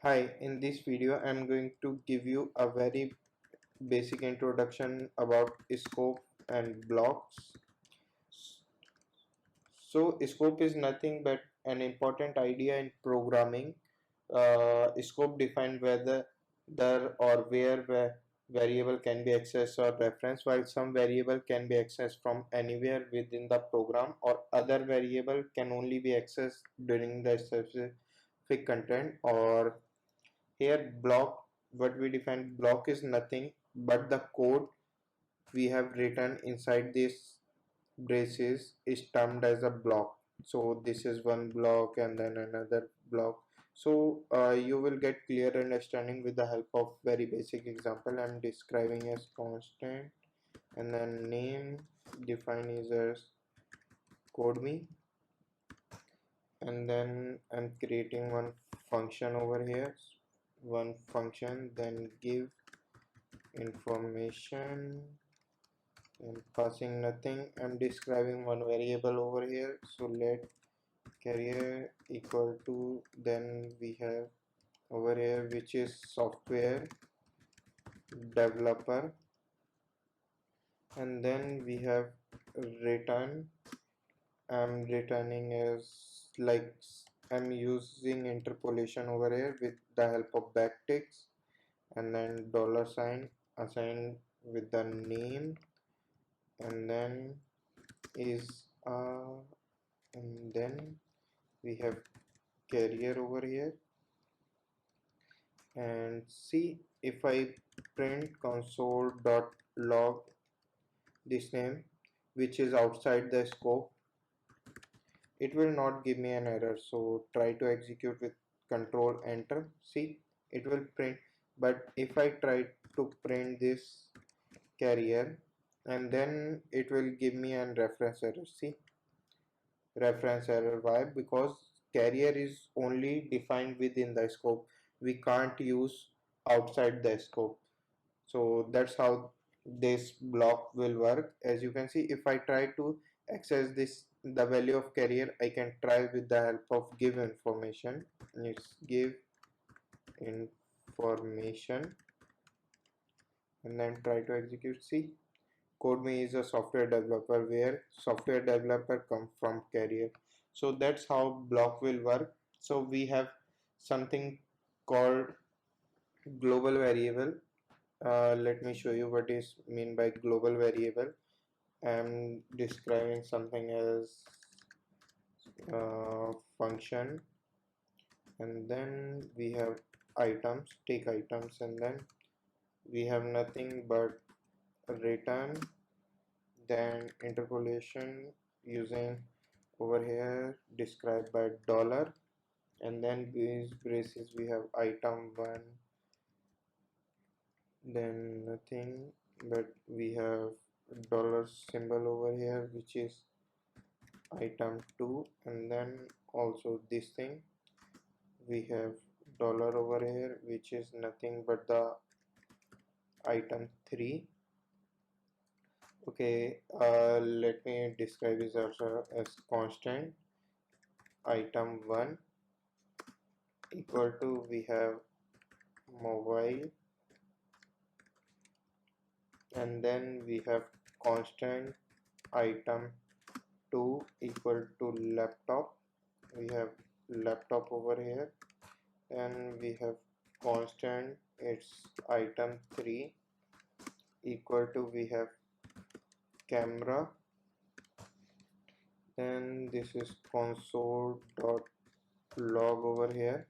Hi, in this video I'm going to give you a very basic introduction about scope and blocks. So scope is nothing but an important idea in programming. Scope defines whether the or where variable can be accessed or referenced, while some variable can be accessed from anywhere within the program, or other variable can only be accessed during the specific content. Or here block, what we define block is nothing but the code we have written inside this braces is termed as a block. So this is one block and then another block. So you will get clear understanding with the help of very basic example. I'm describing as constant and then name define is as code me, and then I'm creating one function over here, one function, then give information and passing nothing. I'm describing one variable over here, so let career equal to, then we have over here which is software developer, and then we have return. I'm returning as like I'm using interpolation over here with the help of backticks, and then dollar sign assigned with the name, and then is and then we have carrier over here. And see, if I print console.log this name which is outside the scope, it will not give me an error. So try to execute with control enter. See, it will print. But if I try to print this carrier, and then it will give me an reference error. See, reference error. Why? Because carrier is only defined within the scope, we can't use outside the scope. So that's how this block will work. As you can see, if I try to access this the value of carrier, I can try with the help of give information. It's give information and then try to execute. See, CodeMe is a software developer where software developer come from carrier. So that's how block will work. So we have something called global variable. Let me show you what is mean by global variable. I'm describing something as function, and then we have items, take items, and then we have nothing but return, then interpolation using over here described by dollar, and then these braces we have item 1, then nothing but we have dollar symbol over here which is item 2, and then also this thing we have dollar over here which is nothing but the item 3. Okay, let me describe this also as constant item 1 equal to we have mobile, and then we have constant item 2 equal to laptop. We have laptop over here, and we have constant its item 3 equal to we have camera. Then this is console dot log over here,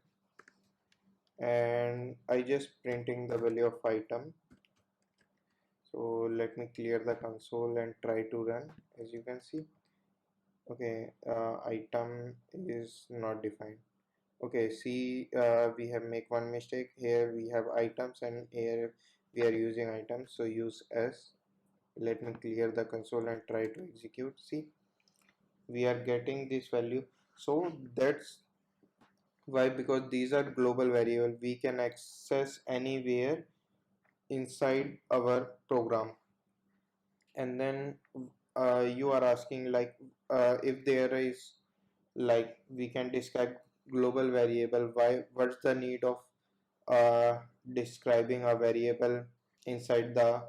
and I just printing the value of item. So let me clear the console and try to run. As you can see, okay, item is not defined. Okay, see, we have make one mistake here. We have items and here we are using items, so use s. Let me clear the console and try to execute. See, we are getting this value. So that's why, because these are global variable, we can access anywhere inside our program. And then you are asking like if there is like we can describe global variable, why, what's the need of describing a variable inside the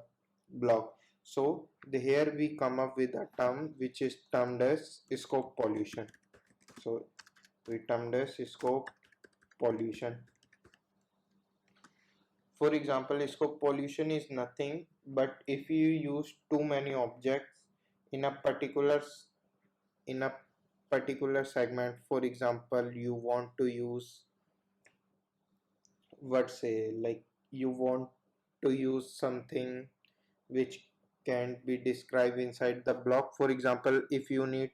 block. So here we come up with a term which is termed as scope pollution. So we termed as scope pollution. For example, scope pollution is nothing but if you use too many objects in a in a particular segment. For example, you want to use, what say, like you want to use something which can be described inside the block. For example, if you need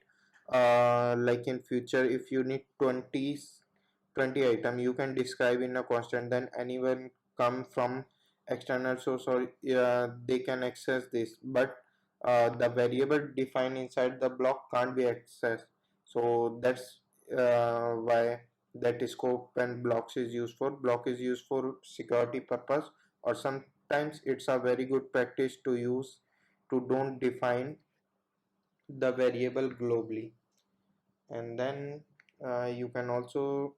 like in future, if you need 20 item, you can describe in a constant, then anyone come from external source or they can access this, but the variable defined inside the block can't be accessed. So that's why that scope and blocks is used for. Block is used for security purpose, or sometimes it's a very good practice to use to don't define the variable globally. And then you can also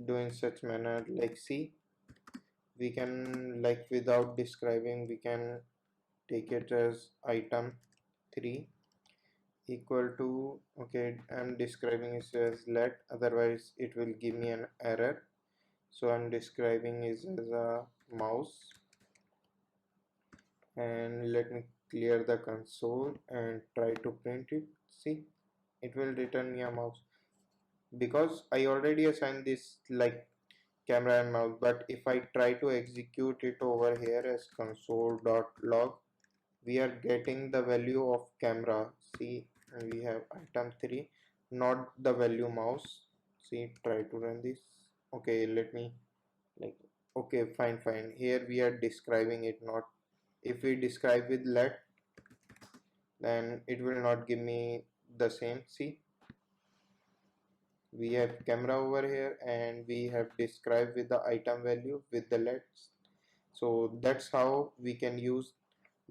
do in such manner, like see, we can, like without describing, we can take it as item 3 equal to, okay, I'm describing it as let, otherwise it will give me an error. So I'm describing it as a mouse, and let me clear the console and try to print it. See, it will return me a mouse because I already assigned this like camera and mouse. But if I try to execute it over here as console.log, we are getting the value of camera. See, we have item 3, not the value mouse. See, try to run this. Okay, let me, like, okay, fine, here we are describing it, not, if we describe with let, then it will not give me the same. See, we have camera over here and we have described with the item value with the lets. So that's how we can use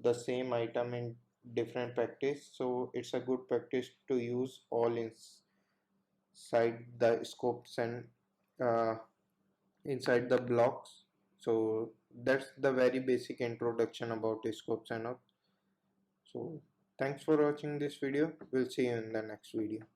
the same item in different practice. So it's a good practice to use all inside the scopes and uh, inside the blocks. So that's the very basic introduction about scopes and all. So thanks for watching this video. We'll see you in the next video.